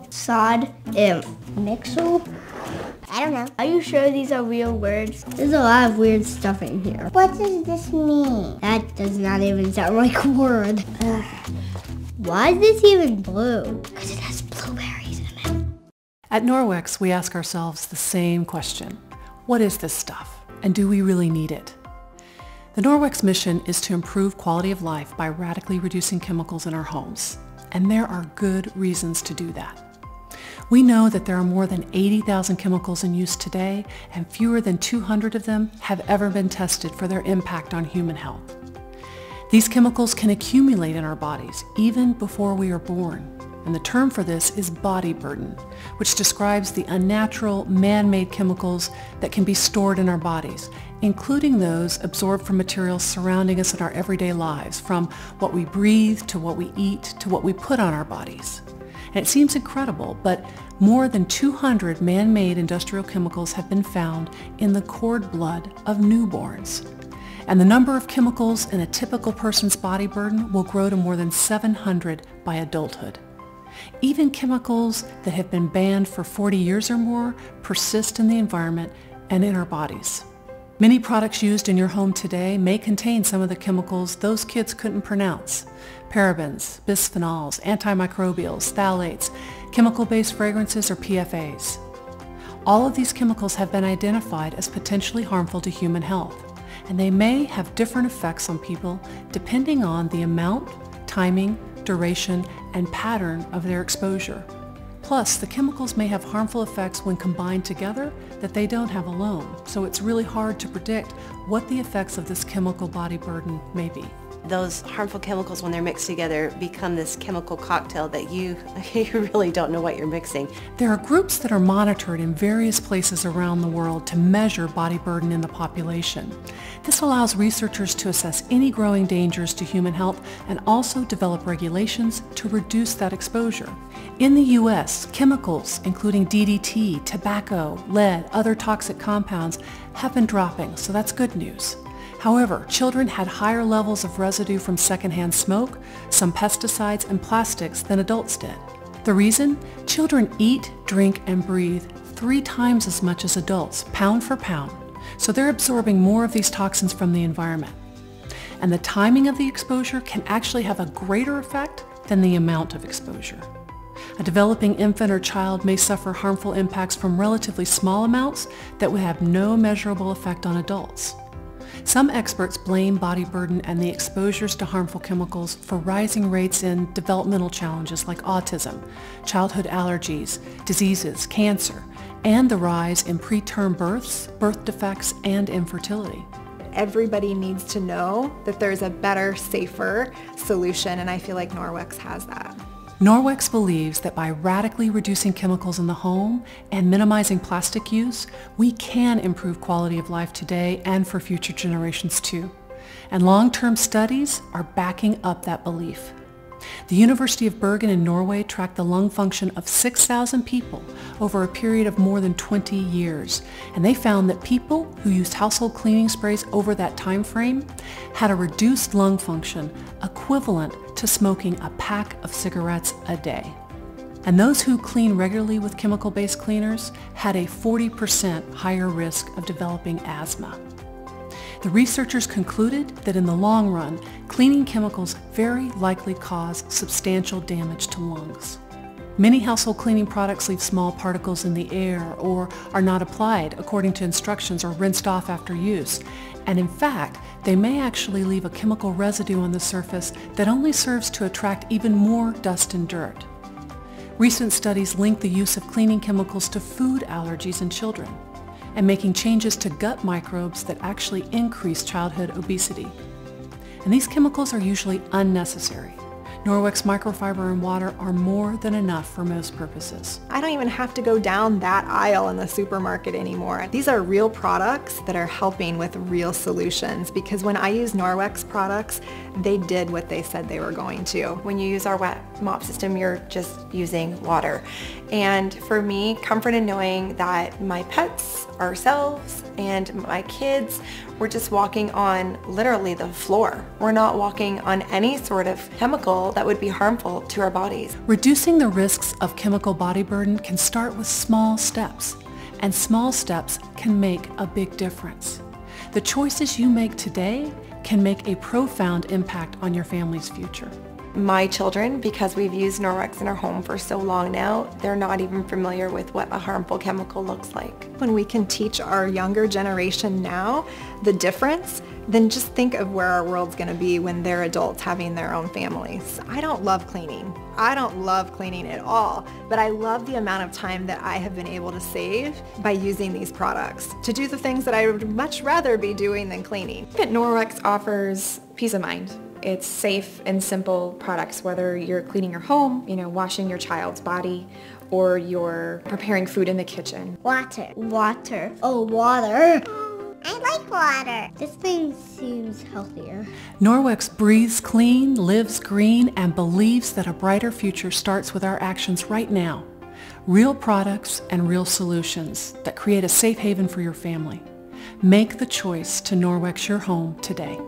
sod, mixel. I don't know. Are you sure these are real words? There's a lot of weird stuff in here. What does this mean? That does not even sound like a word. Why is this even blue? Because it has blueberries in it. At Norwex, we ask ourselves the same question. What is this stuff? And do we really need it? The Norwex mission is to improve quality of life by radically reducing chemicals in our homes. And there are good reasons to do that. We know that there are more than 80,000 chemicals in use today, and fewer than 200 of them have ever been tested for their impact on human health. These chemicals can accumulate in our bodies even before we are born, and the term for this is body burden, which describes the unnatural, man-made chemicals that can be stored in our bodies, including those absorbed from materials surrounding us in our everyday lives, from what we breathe to what we eat to what we put on our bodies. And it seems incredible, but more than 200 man-made industrial chemicals have been found in the cord blood of newborns. And the number of chemicals in a typical person's body burden will grow to more than 700 by adulthood. Even chemicals that have been banned for 40 years or more persist in the environment and in our bodies. Many products used in your home today may contain some of the chemicals those kids couldn't pronounce. Parabens, bisphenols, antimicrobials, phthalates, chemical-based fragrances, or PFAs. All of these chemicals have been identified as potentially harmful to human health, and they may have different effects on people depending on the amount, timing, duration, and pattern of their exposure. Plus, the chemicals may have harmful effects when combined together that they don't have alone, so it's really hard to predict what the effects of this chemical body burden may be. Those harmful chemicals, when they're mixed together, become this chemical cocktail that you really don't know what you're mixing. There are groups that are monitored in various places around the world to measure body burden in the population. This allows researchers to assess any growing dangers to human health and also develop regulations to reduce that exposure. In the U.S., chemicals including DDT, tobacco, lead, other toxic compounds have been dropping, so that's good news. However, children had higher levels of residue from secondhand smoke, some pesticides, and plastics than adults did. The reason? Children eat, drink, and breathe 3 times as much as adults, pound for pound, so they're absorbing more of these toxins from the environment. And the timing of the exposure can actually have a greater effect than the amount of exposure. A developing infant or child may suffer harmful impacts from relatively small amounts that would have no measurable effect on adults. Some experts blame body burden and the exposures to harmful chemicals for rising rates in developmental challenges like autism, childhood allergies, diseases, cancer, and the rise in preterm births, birth defects, and infertility. Everybody needs to know that there's a better, safer solution, and I feel like Norwex has that. Norwex believes that by radically reducing chemicals in the home and minimizing plastic use, we can improve quality of life today and for future generations too. And long-term studies are backing up that belief. The University of Bergen in Norway tracked the lung function of 6,000 people over a period of more than 20 years, and they found that people who used household cleaning sprays over that time frame had a reduced lung function equivalent to smoking a pack of cigarettes a day. And those who clean regularly with chemical-based cleaners had a 40% higher risk of developing asthma. The researchers concluded that in the long run, cleaning chemicals very likely cause substantial damage to lungs. Many household cleaning products leave small particles in the air or are not applied according to instructions or rinsed off after use. And in fact, they may actually leave a chemical residue on the surface that only serves to attract even more dust and dirt. Recent studies link the use of cleaning chemicals to food allergies in children and making changes to gut microbes that actually increase childhood obesity. And these chemicals are usually unnecessary. Norwex microfiber and water are more than enough for most purposes. I don't even have to go down that aisle in the supermarket anymore. These are real products that are helping with real solutions, because when I use Norwex products, they did what they said they were going to. When you use our wet mop system, you're just using water. And for me, comfort in knowing that my pets, ourselves, and my kids, we're just walking on literally the floor. We're not walking on any sort of chemical that would be harmful to our bodies. Reducing the risks of chemical body burden can start with small steps, and small steps can make a big difference. The choices you make today can make a profound impact on your family's future. My children, because we've used Norwex in our home for so long now, they're not even familiar with what a harmful chemical looks like. When we can teach our younger generation now the difference, then just think of where our world's going to be when they're adults having their own families. I don't love cleaning. I don't love cleaning at all, but I love the amount of time that I have been able to save by using these products to do the things that I would much rather be doing than cleaning. Norwex offers peace of mind. It's safe and simple products, whether you're cleaning your home, washing your child's body, or you're preparing food in the kitchen. Water. Water. Oh, water. I like water. This thing seems healthier. Norwex breathes clean, lives green, and believes that a brighter future starts with our actions right now. Real products and real solutions that create a safe haven for your family. Make the choice to Norwex your home today.